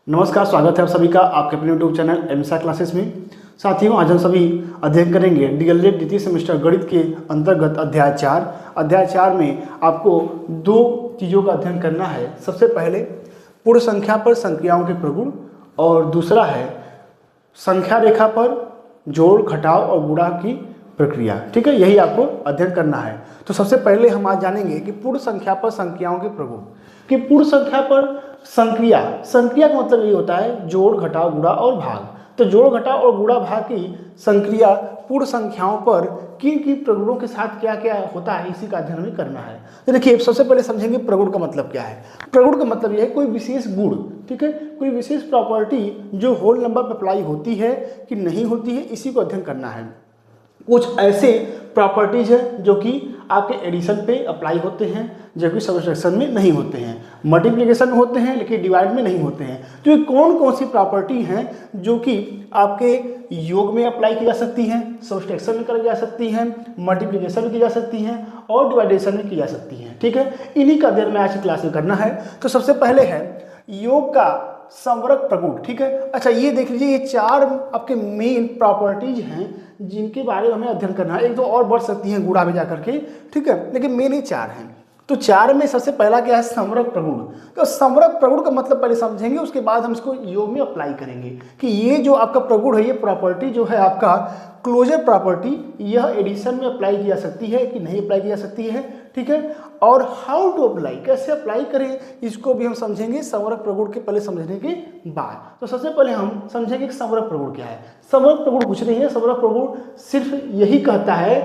नमस्कार, स्वागत है आप सभी का आपके अपने यूट्यूब चैनल एमसा क्लासेस में। साथियों, आज हम सभी अध्ययन करेंगे डीएलएड द्वितीय सेमेस्टर गणित के अंतर्गत अध्याय 4 में आपको दो चीज़ों का अध्ययन करना है। सबसे पहले पूर्ण संख्या पर संक्रियाओं के प्रगुण और दूसरा है संख्या रेखा पर जोड़, घटाव और गुणा की प्रक्रिया। ठीक है, यही आपको अध्ययन करना है। तो सबसे पहले हम आज जानेंगे कि पूर्ण संख्या पर संक्रियाओं के प्रगुण। कि पूर्ण संख्या पर संक्रिया का मतलब ये होता है जोड़, घटाव, गुणा और भाग। तो जोड़, घटाव और गुणा भाग की संक्रिया पूर्ण संख्याओं पर किन प्रगुणों के साथ क्या क्या होता है, इसी का अध्ययन हमें करना है। तो देखिए, सबसे पहले समझेंगे प्रगुण का मतलब क्या है। प्रगुण का मतलब यह है कोई विशेष गुण, ठीक है, कोई विशेष प्रॉपर्टी जो होल नंबर पर अप्लाई होती है कि नहीं होती है, इसी को अध्ययन करना है। कुछ ऐसे प्रॉपर्टीज हैं जो कि आपके एडिशन पे अप्लाई होते हैं, जो कि सब्ट्रैक्शन में नहीं होते हैं, मल्टीप्लिकेशन में होते हैं लेकिन डिवाइड में नहीं होते हैं। तो ये कौन कौन सी प्रॉपर्टी हैं जो कि आपके योग में अप्लाई की जा सकती हैं, सब्ट्रैक्शन में की जा सकती हैं, मल्टीप्लिकेशन में की जा सकती हैं और डिवाइडेशन में की जा सकती हैं। ठीक है, इन्हीं का अध्ययन में आज की क्लास में करना है। तो सबसे पहले है योग का संवरक प्रगुण। ठीक है, अच्छा ये देख लीजिए, ये चार आपके मेन प्रॉपर्टीज हैं जिनके बारे में हमें अध्ययन करना है। एक तो और बढ़ सकती हैं गुणा में जाकर के, ठीक है, लेकिन मेन ये चार हैं। तो चार में सबसे पहला क्या है, संवरक प्रगुण। तो संवरक प्रगुण का मतलब पहले समझेंगे, उसके बाद हम इसको योग में अप्लाई करेंगे कि ये जो आपका प्रगुण है, ये प्रॉपर्टी जो है आपका क्लोजर प्रॉपर्टी, यह एडिशन में अप्लाई की जा सकती है कि नहीं अप्लाई की जा सकती है। ठीक है, और हाउ टू अप्लाई, कैसे अप्लाई करें, इसको भी हम समझेंगे संवरक प्रगुण के पहले समझने के बाद। तो सबसे पहले हम समझेंगे कि संवरक प्रगुण क्या है। संवरक प्रगुण कुछ नहीं है, संवरक प्रगुण सिर्फ यही कहता है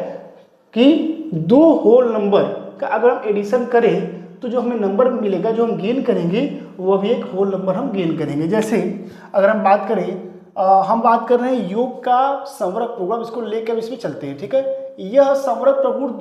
कि दो होल नंबर का अगर हम एडिशन करें तो जो हमें नंबर मिलेगा, जो हम गेन करेंगे, वह भी एक होल नंबर हम गेन करेंगे। जैसे अगर हम बात करें, हम बात कर रहे हैं योग का संवरक प्रगुण, इसको लेकर इसमें चलते हैं। ठीक है, यह संवरक प्रगुण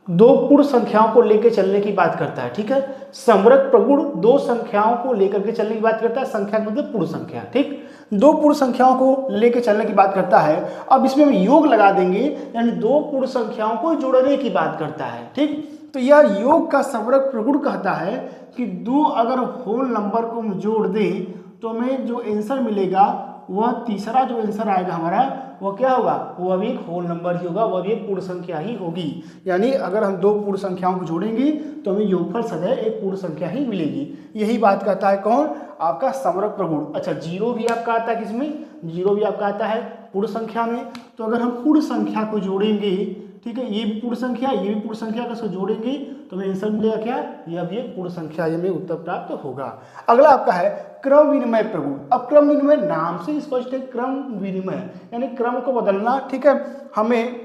दो पूर्ण संख्याओं को लेकर चलने की बात करता है। ठीक है, संवरक प्रगुण दो संख्याओं को लेकर के चलने की बात करता है। संख्या मतलब पूर्ण संख्या, ठीक, दो पूर्ण संख्याओं को लेकर चलने की बात करता है। अब इसमें हम योग लगा देंगे, यानी दो पूर्ण संख्याओं को जोड़ने की बात करता है। ठीक, तो यह योग का संवरक प्रगुण कहता है कि दो अगर होल नंबर को हम जोड़ दें तो हमें जो आंसर मिलेगा, वह तीसरा जो आंसर आएगा हमारा, वह क्या होगा, वह भी एक होल नंबर ही होगा, वह भी एक पूर्ण संख्या ही होगी। यानी अगर हम दो पूर्ण संख्याओं को जोड़ेंगे तो हमें योगफल सदैव एक पूर्ण संख्या ही मिलेगी। यही बात कहता है कौन, आपका संवरक प्रगुण। अच्छा, जीरो भी आपका आता है, किसमें, जीरो भी आपका आता है पूर्ण संख्या में। तो अगर हम पूर्ण संख्या को जोड़ेंगे, ठीक है, ये भी पूर्ण संख्या, ये भी पूर्ण संख्या का इसको जोड़ेंगे तो हमें आंसर मिलेगा क्या, यह भी एक पूर्ण संख्या, ये में उत्तर प्राप्त होगा। अगला आपका है क्रम विनिमय प्रगुण। अब क्रम विनिमय नाम से स्पष्ट है, क्रम विनिमय यानी क्रम को बदलना। ठीक है, हमें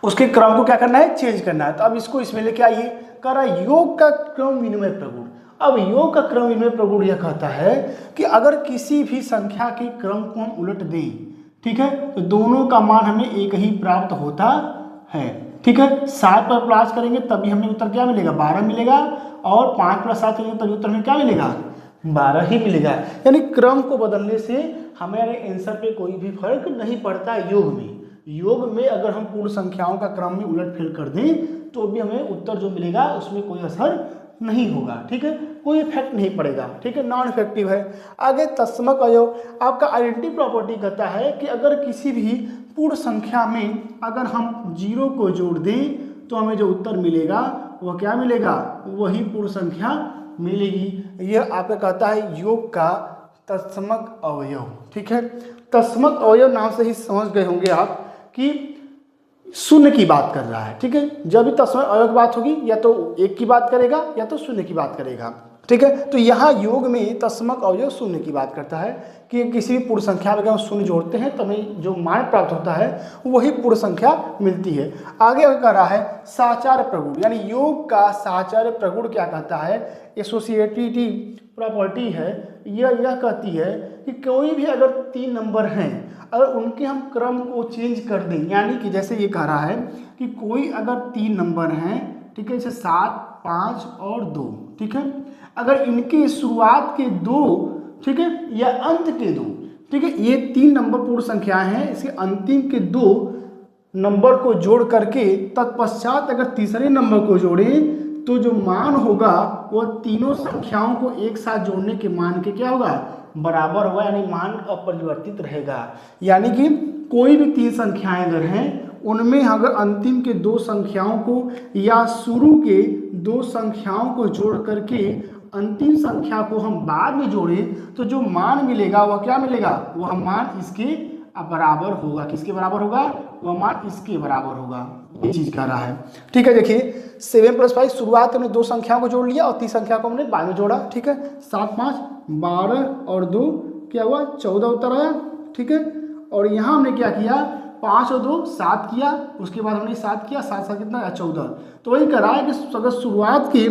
उसके क्रम को क्या करना है, चेंज करना है। तो अब इसको इसमें लेके आइए, कह रहा है योग का क्रम विनिमय प्रगुण। अब योग का क्रम विनिमय प्रगुण यह कहता है कि अगर किसी भी संख्या के क्रम को हम उलट दें, ठीक है, तो दोनों का मान हमें एक ही प्राप्त होता है। ठीक है, 7 पर प्लस करेंगे तभी हमें उत्तर क्या मिलेगा, 12 मिलेगा, और 5 + 7 करेंगे तभी उत्तर में क्या मिलेगा, 12 ही मिलेगा। यानी क्रम को बदलने से हमारे आंसर पे कोई भी फर्क नहीं पड़ता। योग में अगर हम पूर्ण संख्याओं का क्रम में उलटफेर कर दें तो भी हमें उत्तर जो मिलेगा उसमें कोई असर नहीं होगा। ठीक है, कोई इफेक्ट नहीं पड़ेगा। ठीक है, नॉन इफेक्टिव है। आगे तत्समक अवयव, आपका आइडेंटिटी प्रॉपर्टी कहता है कि अगर किसी भी पूर्ण संख्या में अगर हम जीरो को जोड़ दें तो हमें जो उत्तर मिलेगा वह क्या मिलेगा, वही पूर्ण संख्या मिलेगी। यह आपका कहता है योग का तत्समक अवयव। ठीक है, तत्समक अवयव नाम से ही समझ गए होंगे आप कि शून्य की बात कर रहा है। ठीक है, जब भी तत्समक अवयव की बात होगी या तो एक की बात करेगा या तो शून्य की बात करेगा। ठीक है, तो यहाँ योग में तत्समक अवयव शून्य की बात करता है कि किसी भी पूर्ण संख्या में अगर हम शून्य जोड़ते हैं तो हमें जो मान प्राप्त होता है वही पूर्ण संख्या मिलती है। आगे कह रहा है साचार्य प्रगुण, यानी योग का साचार्य प्रगुण क्या कहता है, एसोसिएटिविटी प्रॉपर्टी है। यह कहती है कि कोई भी अगर 3 नंबर हैं, अगर उनके हम क्रम को चेंज कर दें, यानी कि जैसे ये कह रहा है कि कोई अगर 3 नंबर हैं, ठीक है, जैसे 7, 5 और 2, ठीक है, अगर इनके शुरुआत के 2, ठीक है, या अंत के 2, ठीक है, ये 3 नंबर पूर्ण संख्याएं हैं, इसके अंतिम के 2 नंबर को जोड़ करके तत्पश्चात अगर तीसरे नंबर को जोड़ें तो जो मान होगा वो तीनों संख्याओं को एक साथ जोड़ने के मान के क्या होगा, बराबर होगा, यानी मान अपरिवर्तित रहेगा। यानी कि कोई भी तीन संख्याएं अगर हैं उनमें अगर अंतिम के दो संख्याओं को या शुरू के दो संख्याओं को जोड़ करके अंतिम संख्या को हम बाद में जोड़ें तो जो मान मिलेगा वह क्या मिलेगा, वह मान इसके बराबर होगा। किसके बराबर होगा, वह मान इसके बराबर होगा। ये चीज कह रहा है। ठीक है, देखिए 7 + 5 शुरुआत हमने दो संख्याओं को जोड़ लिया और तीन संख्या को हमने बाद में जोड़ा। ठीक है, 7 × 5 12 और 2 क्या हुआ 14 उत्तर आया। ठीक है, और यहाँ हमने क्या किया 5 और 2 7 किया, उसके बाद हमने 7 किया, 7 7 कितना 14। तो वही कह रहा है कि अगर शुरुआत की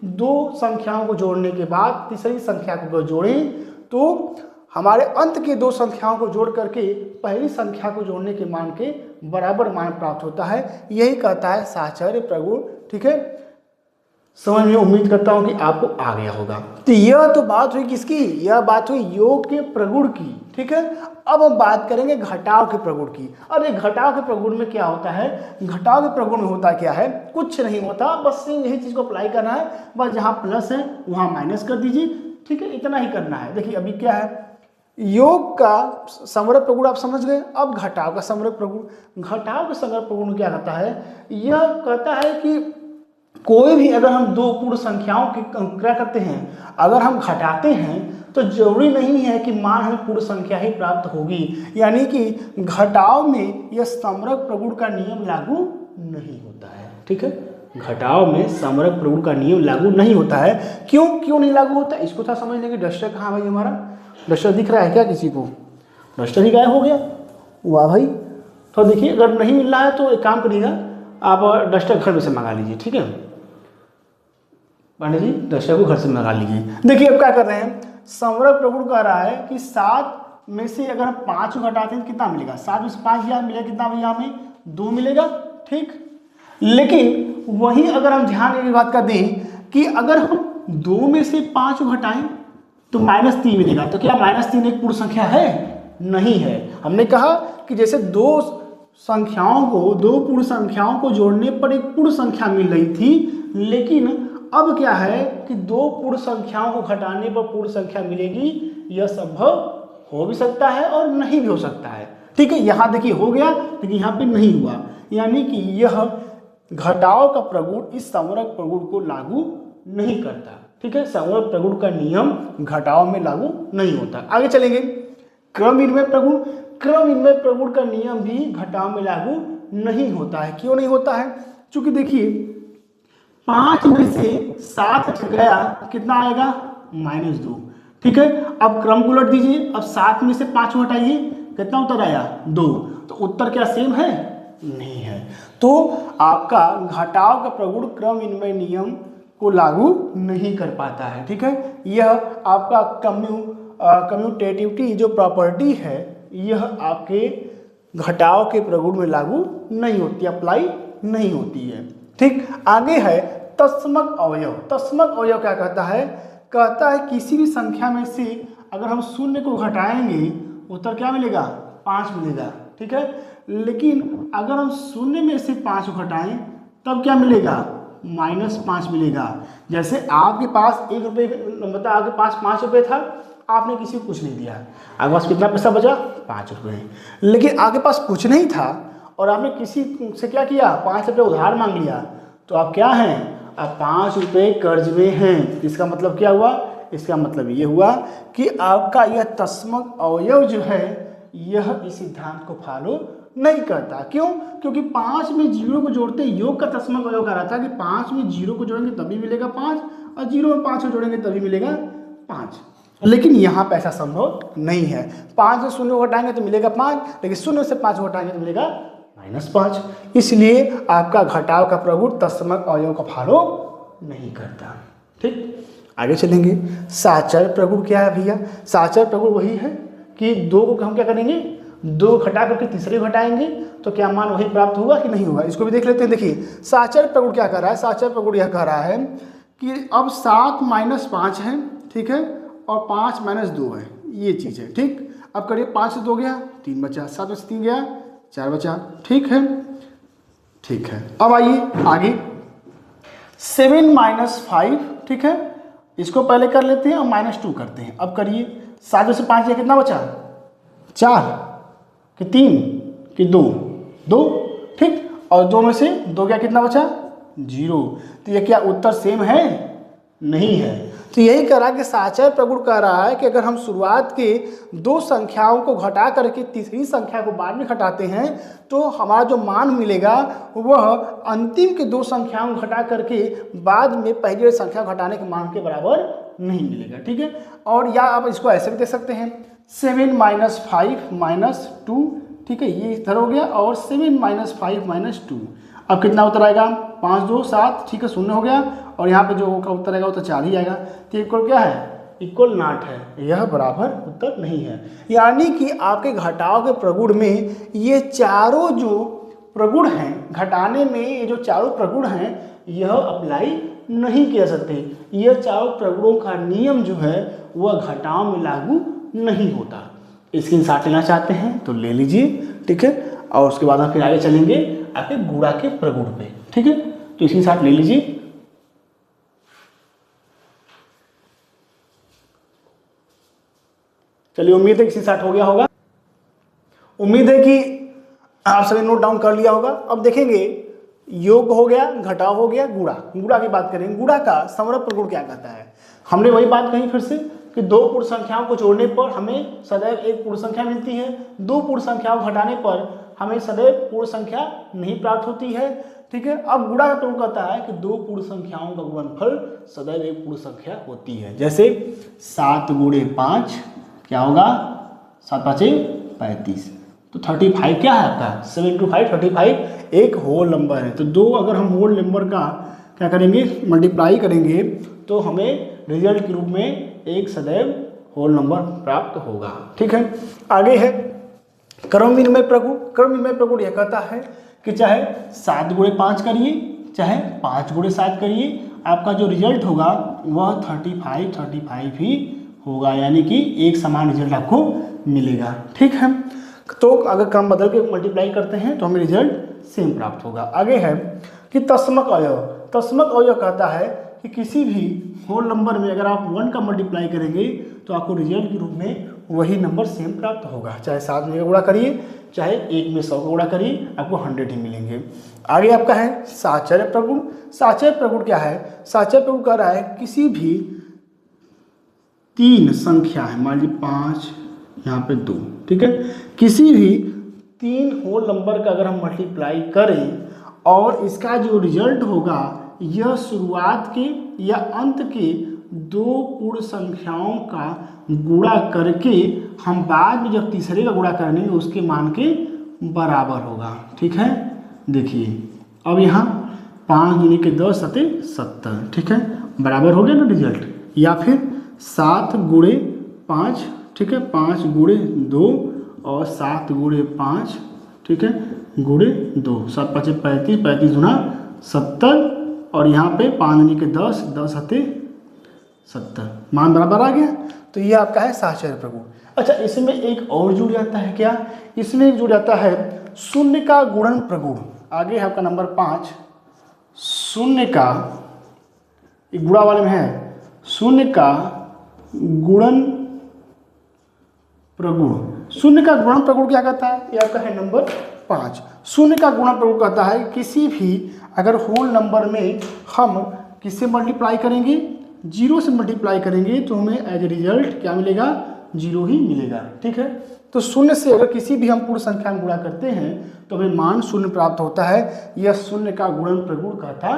दो संख्याओं को जोड़ने के बाद तीसरी संख्या को जोड़ें तो हमारे अंत के दो संख्याओं को जोड़ करके पहली संख्या को जोड़ने के मान के बराबर मान प्राप्त होता है। यही कहता है साहचर्य प्रगुण। ठीक है, समझ में उम्मीद करता हूं कि आपको आ गया होगा। तो यह तो बात हुई किसकी, यह बात हुई योग के प्रगुण की। ठीक है, अब हम बात करेंगे घटाव के प्रगुण की। और ये घटाव के प्रगुण में क्या होता है, घटाव के प्रगुण में होता क्या है, कुछ नहीं होता, बस यही चीज को अप्लाई करना है। बस जहां प्लस है वहां माइनस कर दीजिए। ठीक है, इतना ही करना है। देखिए अभी क्या है, योग का समग्र प्रगुण आप समझ गए। अब घटाव का समग्र प्रगुण, घटाव का समग्र प्रगुण क्या कहता है, यह कहता है कि कोई भी अगर हम दो पूर्ण संख्याओं की क्या करते हैं, अगर हम घटाते हैं तो जरूरी नहीं है कि मान हमें पूर्ण संख्या ही प्राप्त होगी। यानी कि घटाव में यह समग्र प्रगुण का नियम लागू नहीं होता है। ठीक है, घटाव में समग्र प्रगुण का नियम लागू नहीं होता है। क्यों नहीं लागू होता, इसको था समझ लेंगे। डस्टर कहाँ भाई, हमारा डस्टर दिख रहा है क्या किसी को, डस्टर ही गायब हो गया। वाह भाई, तो देखिए अगर नहीं मिल रहा है तो एक काम करिएगा, आप डस्टर घर में से मंगा लीजिए। ठीक है पांडे जी, डस्टर को घर से मंगा लीजिए। देखिए अब क्या कर रहे हैं, समग्र प्रगुण कह रहा है कि 7 में से अगर हम 5 घटाते हैं तो कितना मिलेगा, 7 में से 5 यहाँ मिलेगा, कितना भैया हमें 2 मिलेगा। ठीक, लेकिन वही अगर हम ध्यान देने की बात कर दें कि अगर हम 2 में से 5 घटाएं तो -3 मिलेगा। तो क्या -3 एक पूर्ण संख्या है, नहीं है। हमने कहा कि जैसे दो पूर्ण संख्याओं को जोड़ने पर एक पूर्ण संख्या मिल रही थी, लेकिन अब क्या है कि दो पूर्ण संख्याओं को घटाने पर पूर्ण संख्या मिलेगी। यह संभव हो भी सकता है और नहीं भी हो सकता है। ठीक है, यहाँ देखिए हो गया लेकिन यहाँ पे नहीं हुआ, यानी कि यह घटाव का प्रगुण इस समग्र प्रगुण को लागू नहीं करता। ठीक है, समग्र प्रगुण का नियम घटाव में लागू नहीं होता। आगे चलेंगे, क्रम विनिमय प्रगुण। क्रम विनिमय प्रगुण का नियम भी घटाव में लागू नहीं होता है। क्यों नहीं होता है, क्योंकि देखिए 5 में से 7 गया, कितना आएगा -2। ठीक है, अब क्रम को उलट दीजिए, अब 7 में से 5 हटाइए, कितना उत्तर आया 2। तो उत्तर क्या सेम है, नहीं है। तो आपका घटाव का प्रगुण क्रम विनिमय नियम को लागू नहीं कर पाता है। ठीक है, यह आपका कम्यूटेटिविटी जो प्रॉपर्टी है यह आपके घटाव के प्रगुण में लागू नहीं होती, अप्लाई नहीं होती है। ठीक, आगे है तत्समक अवयव। तत्समक अवयव क्या कहता है, कहता है किसी भी संख्या में से अगर हम 0 को घटाएंगे उत्तर क्या मिलेगा, 5 मिलेगा। ठीक है, लेकिन अगर हम 0 में से 5 घटाएं तब क्या मिलेगा, -5 मिलेगा। जैसे आपके पास 1 रुपये, मतलब आपके पास 5 रुपये था, आपने किसी को कुछ नहीं दिया, आपके पास कितना पैसा बचा, 5 रुपये। लेकिन आपके पास कुछ नहीं था और आपने किसी से क्या किया, 5 रुपये उधार मांग लिया, तो आप क्या हैं, आप 5 रुपये कर्ज में हैं। इसका मतलब क्या हुआ, इसका मतलब ये हुआ कि आपका यह तत्समक अवयव जो है यह इस सिद्धांत को फॉलो नहीं करता। क्यों, क्योंकि 5 में 0 को जोड़ते योग का तत्समक अवयव कह रहा था कि 5 में 0 को जोड़ेंगे तभी मिलेगा 5 और 0 में 5 को जोड़ेंगे तभी मिलेगा 5। लेकिन यहाँ पे ऐसा संभव नहीं है। 5 से 0 को घटाएंगे तो मिलेगा 5, लेकिन 0 से 5 को घटाएंगे तो मिलेगा -5। इसलिए आपका घटाव का प्रगुण तत्समक अवयव का फॉलो नहीं करता। ठीक, आगे चलेंगे। साहचर्य प्रगुण क्या है भैया, साहचर्य प्रगुण वही है कि 2 को हम क्या करेंगे, 2 घटा करके तीसरे घटाएंगे तो क्या मान वही प्राप्त होगा कि नहीं होगा। इसको भी देख लेते हैं। देखिए साहचर्य प्रगुण क्या कर रहा है, साहचर्य प्रगुण यह कह रहा है कि अब 7 - 5 है, ठीक है, और 5 - 2 है, ये चीज़ है। ठीक, अब करिए 5 से 2 गया, 3 बचा, 7 में से 3 गया, 4 बचा। ठीक है, ठीक है। अब आइए आगे, 7 माइनस 5, ठीक है, इसको पहले कर लेते हैं और -2 करते हैं। अब करिए, 7 में से 5 या कितना बचा, 4 कि 3 कि 2, 2, ठीक, और 2 में से 2 क्या कितना बचा, 0। तो ये क्या उत्तर सेम है, नहीं है। तो यही करा कि साचय प्रगुण कह रहा है कि अगर हम शुरुआत के 2 संख्याओं को घटा करके तीसरी संख्या को बाद में घटाते हैं तो हमारा जो मान मिलेगा वह अंतिम के 2 संख्याओं को घटा करके बाद में पहली संख्या घटाने के मान के बराबर नहीं मिलेगा, ठीक है। और या आप इसको ऐसे भी दे सकते हैं, 7 माइनस 5 माइनस 2, ठीक है, ये इधर हो गया, और 7 माइनस 5 माइनस 2, अब कितना उत्तर आएगा, 5 2 7, ठीक है, 0 हो गया, और यहाँ पे जो का उत्तर आएगा वो तो 4 ही आएगा। तो इक्वल क्या है, इक्वल नॉट है, यह बराबर उत्तर नहीं है। यानी कि आपके घटाव के प्रगुण में ये चारों जो प्रगुण हैं, घटाने में ये जो चारों प्रगुण हैं यह अप्लाई नहीं किया सकते। यह चारों प्रगुणों का नियम जो है वह घटाव में लागू नहीं होता। स्क्रीनशॉट लेना चाहते हैं तो ले लीजिए, ठीक है, और उसके बाद हम फिर आगे चलेंगे आपके गुणा के प्रगुण पे, ठीक है। तो स्क्रीनशॉट ले लीजिए। चलिए, उम्मीद है कि स्टार्ट हो गया होगा, उम्मीद है कि आप सभी नोट डाउन कर लिया होगा। अब देखेंगे, योग हो गया, घटाव हो गया, गुणा, गुणा की बात करेंगे। गुणा का समग्र प्रगुण क्या कहता है, हमने वही बात कही फिर से कि 2 पूर्ण संख्याओं को जोड़ने पर हमें सदैव एक पूर्ण संख्या मिलती है, 2 पूर्ण संख्याओं को घटाने पर हमें सदैव पूर्ण संख्या नहीं प्राप्त होती है, ठीक है। अब गुणा का प्रगुण कहता है कि 2 पूर्ण संख्याओं का गुणनफल सदैव एक पूर्ण संख्या होती है। जैसे 7 गुणे 5 क्या होगा, 7 5 35, तो 35 क्या है आपका, 7 × 5 35 एक होल नंबर है। तो 2 अगर हम होल नंबर का क्या करेंगे, मल्टीप्लाई करेंगे तो हमें रिजल्ट के रूप में एक सदैव होल नंबर प्राप्त होगा, ठीक है। आगे है क्रम विनिमय प्रगुण। क्रम विनिमय प्रगुण यह कहता है कि चाहे 7 गुणे 5 करिए, चाहे 5 गुणे 7 करिए, आपका जो रिजल्ट होगा वह 35 ही होगा, यानी कि एक समान रिजल्ट आपको मिलेगा, ठीक है। तो अगर क्रम बदल के मल्टीप्लाई करते हैं तो हमें रिजल्ट सेम प्राप्त होगा। आगे है कि तस्मक अवयव। तस्मक अवयव कहता है कि किसी भी होल नंबर में अगर आप 1 का मल्टीप्लाई करेंगे तो आपको रिजल्ट के रूप में वही नंबर सेम प्राप्त होगा। चाहे 7 में गुणा करिए, चाहे 1 में 100 का गुणा करिए, आपको 100 ही मिलेंगे। आगे आपका है साचर्य प्रगुण। साचर्य प्रगुण क्या है, साचर्य प्रगुण कह रहा है किसी भी 3 संख्या है, मान लीजिए 5 यहाँ पे 2, ठीक है, किसी भी 3 होल नंबर का अगर हम मल्टीप्लाई करें और इसका जो रिजल्ट होगा यह शुरुआत के या अंत के 2 पूर्ण संख्याओं का गुणा करके हम बाद में जब तीसरे का गुणा करेंगे उसके मान के बराबर होगा, ठीक है। देखिए अब यहाँ 5 दूनी के 10 सते 70, ठीक है, बराबर हो गया ना रिजल्ट। या फिर 7 गुणे 5, ठीक है, 5 गुणे 2 और 7 गुणे 5, ठीक है, गुणे 2, 7 5 35, 35 गुना 70, और यहाँ पे 5 दूनी के 10, 10 सते 70, मान बराबर आ गया। तो ये आपका है साचर्य प्रगुण। अच्छा, इसमें एक और जुड़ जाता है, क्या, इसमें एक जुड़ जाता है शून्य का गुणन प्रगुण। आगे है आपका नंबर 5, शून्य का, एक गुणा वाले में है शून्य का गुणन प्रगुण। शून्य का गुणन प्रगुण क्या कहता है, ये आपका है नंबर 5। शून्य का गुणन प्रगुण कहता है किसी भी अगर होल नंबर में हम किससे मल्टीप्लाई करेंगे, 0 से मल्टीप्लाई करेंगे तो हमें एज ए रिजल्ट क्या मिलेगा, 0 ही मिलेगा, ठीक है। तो शून्य से अगर किसी भी हम पूर्ण संख्या में गुणा करते हैं तो हमें मान शून्य प्राप्त होता है, यह शून्य का गुणन प्रगुण कहता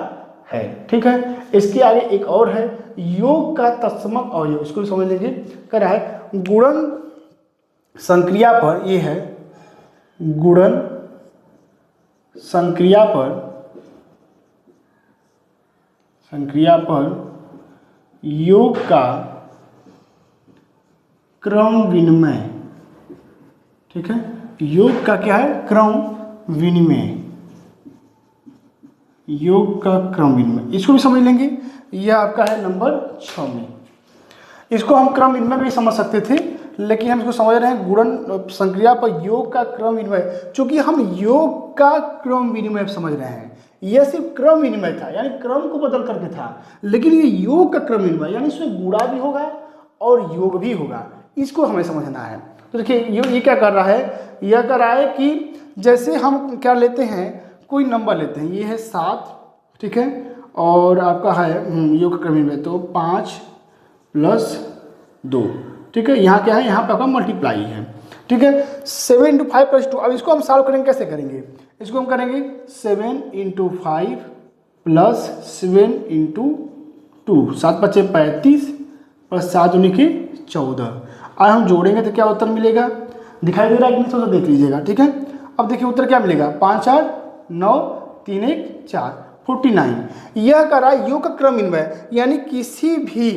है, ठीक है। इसके आगे एक और है योग का तत्समक अवयव, इसको भी समझ लीजिए। कह रहा है गुणन संक्रिया पर, ये है गुणन संक्रिया पर योग का क्रम विनिमय, ठीक है, योग का क्या है, क्रम विनिमय, योग का क्रम विनिमय, इसको भी समझ लेंगे। यह आपका है नंबर 6 में। इसको हम क्रम विनिमय भी समझ सकते थे, लेकिन हम इसको समझ रहे हैं गुणन संक्रिया पर योग का क्रम विनिमय। चूंकि हम योग का क्रम विनिमय समझ रहे हैं, यह सिर्फ क्रम विनिमय था, यानी क्रम को बदल करके था, लेकिन ये योग का क्रम विनिमय यानी इसमें गुणा भी होगा और योग भी होगा, इसको हमें समझना है। तो देखिए ये क्या कर रहा है, यह कर रहा है कि जैसे हम क्या लेते हैं, कोई नंबर लेते हैं, ये है 7, ठीक है, और आपका है योग का क्रम विनिमय, तो 5 + 2, ठीक है, यहाँ क्या है, यहाँ पे आपका मल्टीप्लाई है, ठीक है, 7 × 5 + 2। अब इसको हम सॉल्व करेंगे, कैसे करेंगे, इसको हम करेंगे 7 × 5 + 7 × 2, 7 × 5 = 35 + 7 × 14। अब हम जोड़ेंगे तो क्या उत्तर मिलेगा, दिखाई दे रहा है कि नहीं, थोड़ा देख लीजिएगा, ठीक है। अब देखिए उत्तर क्या मिलेगा, 5 × 4 = 9, 3 × 1 = 4, 49। यह कर रहा है योग का क्रम विनिमय, यानी किसी भी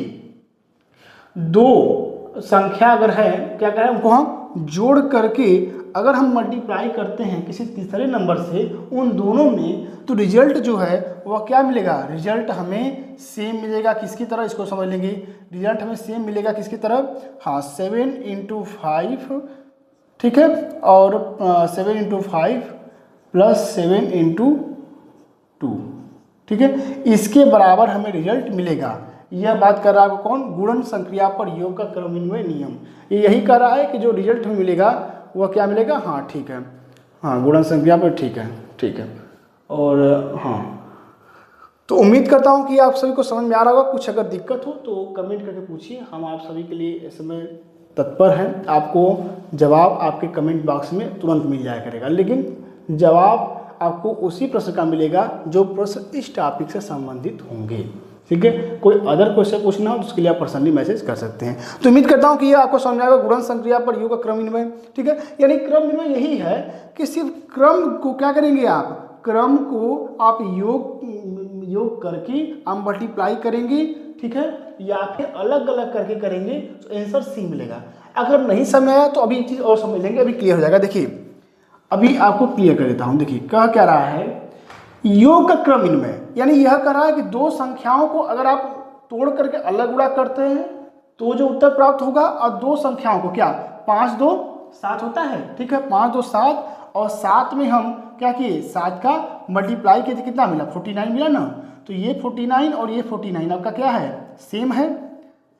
दो संख्या अगर है, क्या करें, उनको हम जोड़ करके अगर हम मल्टीप्लाई करते हैं किसी तीसरे नंबर से उन दोनों में, तो रिजल्ट जो है वह क्या मिलेगा, रिजल्ट हमें सेम मिलेगा। किसकी तरह, इसको समझ लेंगे, रिजल्ट हमें सेम मिलेगा किसकी तरह, हाँ 7 × 5, ठीक है, और 7 × 5 + 7 × 2, ठीक है, इसके बराबर हमें रिजल्ट मिलेगा। यह बात कर रहा है कौन, गुणन संक्रिया पर योग का क्रम विनिमय नियम। ये यही कर रहा है कि जो रिजल्ट हमें मिलेगा वह क्या मिलेगा, हाँ ठीक है, हाँ गुणन संक्रिया पर, ठीक है, ठीक है। और हाँ, तो उम्मीद करता हूँ कि आप सभी को समझ में आ रहा होगा। कुछ अगर दिक्कत हो तो कमेंट करके पूछिए, हम आप सभी के लिए इस समय तत्पर हैं। आपको जवाब आपके कमेंट बॉक्स में तुरंत मिल जाया करेगा, लेकिन जवाब आपको उसी प्रश्न का मिलेगा जो प्रश्न इस टॉपिक से संबंधित होंगे, ठीक है। कोई अदर क्वेश्चन पूछना हो तो उसके लिए आप पर्सनली मैसेज कर सकते हैं। तो उम्मीद करता हूं कि ये आपको समझ आएगा, गुणन संक्रिया पर योग का क्रम विनिमय, ठीक है। यानी क्रम विनिमय यही है कि सिर्फ क्रम को क्या करेंगे आप, क्रम को आप योग करके आप मल्टीप्लाई करेंगे, ठीक है, या फिर अलग अलग करके करेंगे तो आंसर सी मिलेगा। अगर नहीं समझ आया तो अभी एक चीज़ और समझ लेंगे, अभी क्लियर हो जाएगा। देखिए अभी आपको क्लियर कर देता हूँ। देखिए कह क्या रहा है, योग का क्रम विनिमय, यानी यह कर रहा है कि दो संख्याओं को अगर आप तोड़ करके अलग गुणा करते हैं तो जो उत्तर प्राप्त होगा, और दो संख्याओं को क्या 5 × 2 = 7 होता है, ठीक है, 5 × 2 = 7, और 7 में हम क्या किए, 7 का मल्टीप्लाई किए तो कितना मिला, 49 मिला ना। तो ये 49 और ये 49 आपका क्या है, सेम है,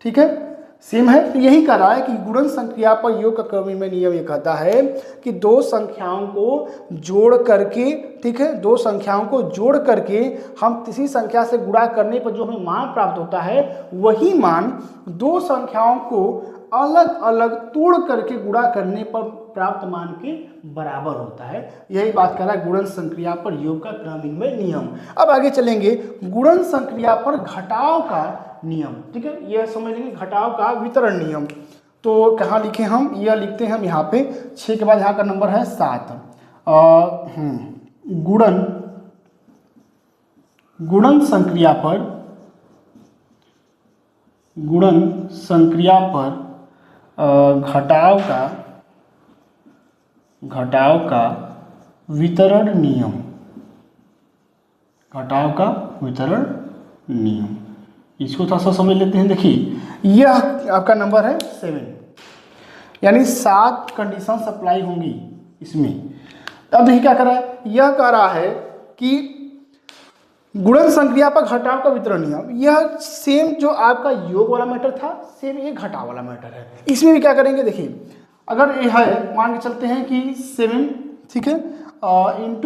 ठीक है, सेम है। तो यही कह रहा है कि गुणन संक्रिया पर योग का क्रम विनिमय नियम ये कहता है कि दो संख्याओं को जोड़ करके, ठीक है, दो संख्याओं को जोड़ करके हम किसी संख्या से गुणा करने पर जो हमें मान प्राप्त होता है, वही मान दो संख्याओं को अलग अलग तोड़ करके गुणा करने पर प्राप्त मान के बराबर होता है। यही बात कर रहा है गुणन संक्रिया पर योग का क्रम विनिमय नियम। अब आगे चलेंगे, गुणन संक्रिया पर घटाव का नियम, ठीक है, यह समझ लेंगे, घटाव का वितरण नियम। तो कहाँ लिखे हम, यह लिखते हैं हम यहाँ पे 6 के बाद यहाँ का नंबर है 7। गुणन संक्रिया पर घटाव का वितरण नियम, घटाव का वितरण नियम, इसको थोड़ा सा समझ लेते हैं। देखिए यह आपका नंबर है 7, यानी 7 कंडीशन सप्लाई होंगी इसमें। अब देखिए क्या कर रहा है, यह कह रहा है कि गुणन संक्रिया पर घटाव का वितरण नियम, यह सेम जो आपका योग वाला मैटर था, सेम ये घटाव वाला मैटर है। इसमें भी क्या करेंगे, देखिए अगर ये है, मान के चलते हैं कि 7, ठीक है, ×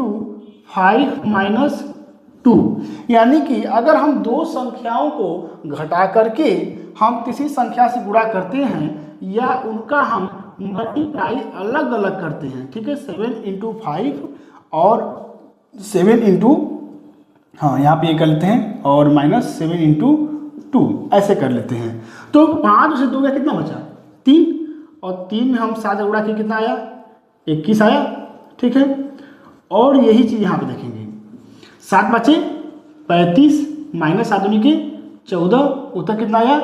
5 - 2, यानी कि अगर हम दो संख्याओं को घटा करके हम किसी संख्या से गुणा करते हैं या उनका हम मल्टीप्लाई अलग अलग करते हैं, ठीक है, 7 × 5 और 7 × हाँ यहाँ पे ये कर लेते हैं, और -7 × 2 ऐसे कर लेते हैं। तो 5 से 2 का कितना बचा, 3, और 3 में हम 7 गुणा किया, कितना आया, 21 आया, ठीक है। और यही चीज़ यहाँ पे देखेंगे, 7 बचे 35 -7 × 14, उत्तर कितना आया,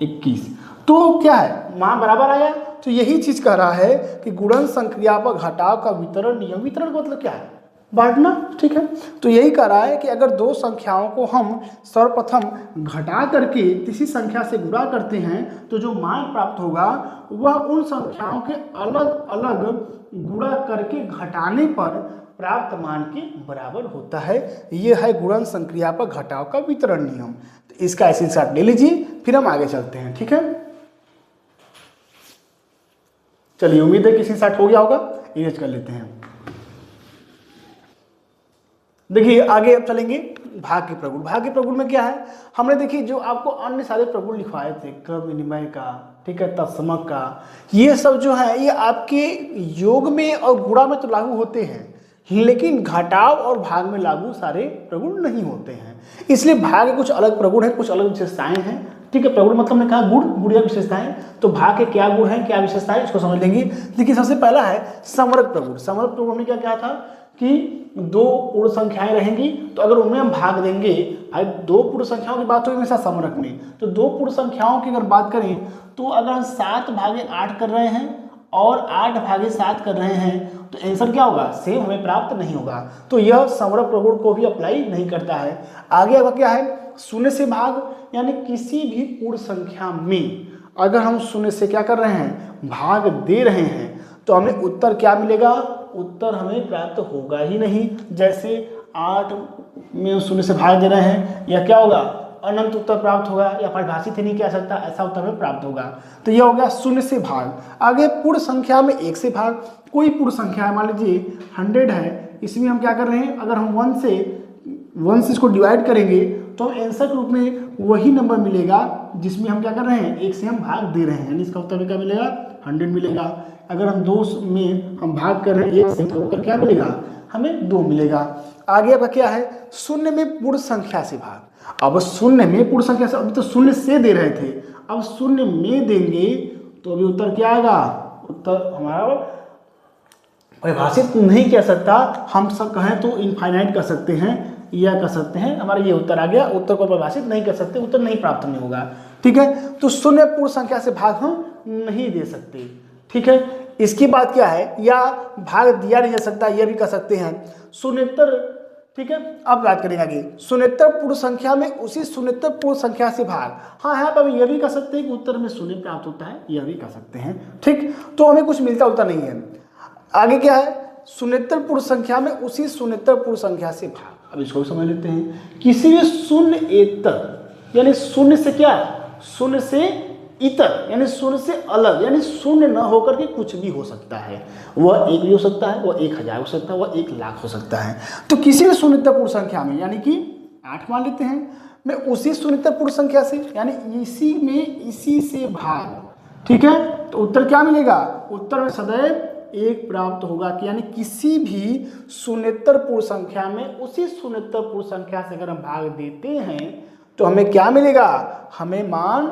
21। तो क्या है, मान बराबर आया। तो यही चीज़ कह रहा है कि गुणन संक्रिया पर घटाव का वितरण नियम, वितरण का मतलब क्या है, बांटना, ठीक है। तो यही कह रहा है कि अगर दो संख्याओं को हम सर्वप्रथम घटा करके किसी संख्या से गुणा करते हैं तो जो मान प्राप्त होगा वह उन संख्याओं के अलग अलग गुणा करके घटाने पर प्राप्त मान के बराबर होता है। यह है गुणन संक्रिया पर घटाव का वितरण नियम। तो इसका स्क्रीनशॉट ले लीजिए, फिर हम आगे चलते हैं। ठीक है, चलिए उम्मीद है कि स्क्रीनशॉट हो गया होगा, इरेज कर लेते हैं। देखिए आगे अब चलेंगे भाग के प्रगुण। भाग के प्रगुण में क्या है, हमने देखिए जो आपको अन्य सारे प्रगुण लिखवाए थे, क्रम विनिमय का, ठीक है, तत्समक का, ये सब जो है ये आपके योग में और गुणा में तो लागू होते हैं, लेकिन घटाव और भाग में लागू सारे प्रगुण नहीं होते हैं। इसलिए भाग के कुछ अलग प्रगुण हैं, कुछ अलग विशेषताएं हैं। ठीक है, प्रगुण मतलब मैंने कहा गुण या विशेषताएं, तो भाग के क्या गुण हैं, क्या विशेषताएं, इसको समझ लेंगे। देखिए सबसे पहला है समरक प्रगुण। समरक प्रगुण में क्या था कि दो पूर्ण संख्याएं रहेंगी, तो अगर उनमें हम भाग देंगे, भाई दो पूर्ण संख्याओं की बात होगी हमेशा समरक में, तो दो पूर्ण संख्याओं की अगर बात करें तो अगर हम 7/8 कर रहे हैं और 8/7 कर रहे हैं तो आंसर क्या होगा, सेम हमें प्राप्त नहीं होगा। तो यह समरक प्रगुण को भी अप्लाई नहीं करता है। आगे अब क्या है, शून्य से भाग, यानी किसी भी पूर्ण संख्या में अगर हम शून्य से क्या कर रहे हैं, भाग दे रहे हैं, तो हमें उत्तर क्या मिलेगा, उत्तर हमें प्राप्त होगा ही नहीं। जैसे 8 में शून्य से भाग दे रहे हैं, या क्या होगा, अनंत उत्तर प्राप्त होगा, या परिभाषित ही नहीं किया सकता, ऐसा उत्तर में प्राप्त होगा। तो यह हो गया शून्य से भाग। आगे पूर्ण संख्या में 1 से भाग। कोई पूर्ण संख्या है, मान लीजिए 100 है, इसमें हम क्या कर रहे हैं, अगर हम 1 से इसको डिवाइड करेंगे तो आंसर के रूप में वही नंबर मिलेगा जिसमें हम क्या कर रहे हैं, 1 से हम भाग दे रहे हैं, यानी इसका उत्तर क्या मिलेगा, 100 मिलेगा। अगर हम 2 में हम भाग कर रहे हैं 1 से, तो उत्तर क्या मिलेगा, हमें 2 मिलेगा। आगे अब क्या है, शून्य में पूर्ण संख्या से भाग। अब शून्य में पूर्ण संख्या से, अभी तो शून्य से दे रहे थे, अब शून्य में देंगे तो अभी उत्तर क्या आएगा, उत्तर हमारा परिभाषित नहीं कह सकता, हम सब कहें तो इनफाइनाइट कर सकते हैं, या कर सकते हैं, हमारा ये उत्तर आ गया। उत्तर को परिभाषित नहीं कर सकते, उत्तर नहीं प्राप्त नहीं होगा। ठीक है, तो शून्य पूर्ण संख्या से भाग हम नहीं दे सकते। ठीक है, इसकी बात क्या है, या भाग दिया नहीं जा सकता, यह भी कर सकते हैं शून्यतर। ठीक है, अब बात करेंगे आगे, शून्यतर पूर्ण संख्या में उसी शून्यतर पूर्ण संख्या से भाग। हाँ, यहाँ पर यह भी कर सकते हैं कि उत्तर में शून्य प्राप्त होता है, यह भी कर सकते हैं। ठीक, तो हमें कुछ मिलता जुलता नहीं है। आगे क्या है, शून्यतर पूर्ण संख्या में उसी शून्यतर पूर्ण संख्या से भाग। अब इसको भी समझ लेते हैं। किसी भी शून्येतर, यानी शून्य से क्या, शून्य से इतर, यानी शून्य से अलग, यानी शून्य न होकर के कुछ भी हो सकता है। वह 1 भी हो सकता है, वह 1000 हो सकता है, वह 1,00,000 हो सकता है। तो किसी भी शून्यतर पूर्ण संख्या में, यानी कि 8 मान लेते हैं, मैं उसी शून्यतर पूर्ण संख्या से, यानी इसी में इसी से भाग। ठीक है, तो उत्तर क्या मिलेगा, उत्तर में सदैव 1 प्राप्त होगा। कि यानी किसी भी शून्यतर पूर्ण संख्या में उसी शून्यतर पूर्ण संख्या से अगर हम भाग देते हैं तो हमें क्या मिलेगा, हमें मान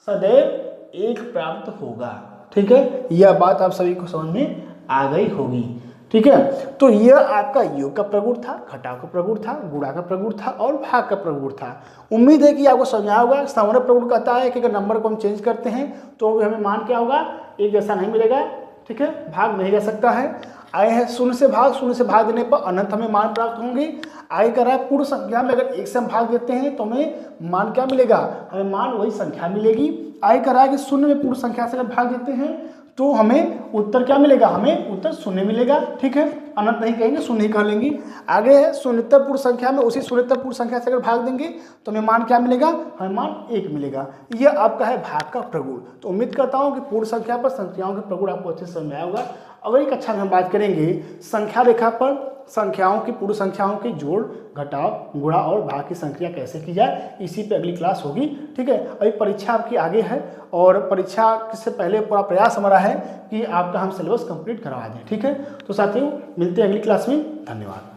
सदैव 1 प्राप्त होगा। ठीक है, यह बात आप सभी को समझ में आ गई होगी। ठीक है, तो यह आपका योग का प्रगुण था, घटाव का प्रगुण था, गुणा का प्रगुण था और भाग का प्रगुण था। उम्मीद है कि आपको समझा होगा। समरक प्रगुण कहता है कि अगर नंबर को हम चेंज करते हैं तो हमें मान क्या होगा, एक जैसा नहीं मिलेगा। ठीक है, भाग नहीं जा सकता है। आए हैं शून्य से भाग, शून्य से भाग देने पर अनंत हमें मान प्राप्त होंगे। आगे कर रहा है पूर्ण संख्या में अगर 1 से हम भाग देते हैं तो हमें मान क्या मिलेगा, हमें मान वही संख्या मिलेगी। आगे कर रहा है कि शून्य में पूर्ण संख्या से अगर भाग देते हैं तो हमें उत्तर क्या मिलेगा, हमें उत्तर शून्य मिलेगा। ठीक है, अनंत नहीं कहेंगे, शून्य ही कह लेंगे। आगे है शून्यतर पूर्ण संख्या में उसी शून्यतर पूर्ण संख्या से अगर भाग देंगे तो हमें मान क्या मिलेगा, हमें मान 1 मिलेगा। यह आपका है भाग का प्रगुण। तो उम्मीद करता हूँ कि पूर्ण संख्या पर संख्याओं के प्रगुण आपको अच्छे से समझ में आया होगा। अगली कक्षा में हम बात करेंगे संख्या रेखा पर संख्याओं की, पूर्ण संख्याओं के जोड़, घटाव, गुणा और भाग की संख्या कैसे की जाए, इसी पे अगली क्लास होगी। ठीक है, अभी परीक्षा आपकी आगे है और परीक्षा से पहले पूरा प्रयास हमारा है कि आपका हम सिलेबस कंप्लीट करवा दें। ठीक है, तो साथियों मिलते हैं अगली क्लास में। धन्यवाद।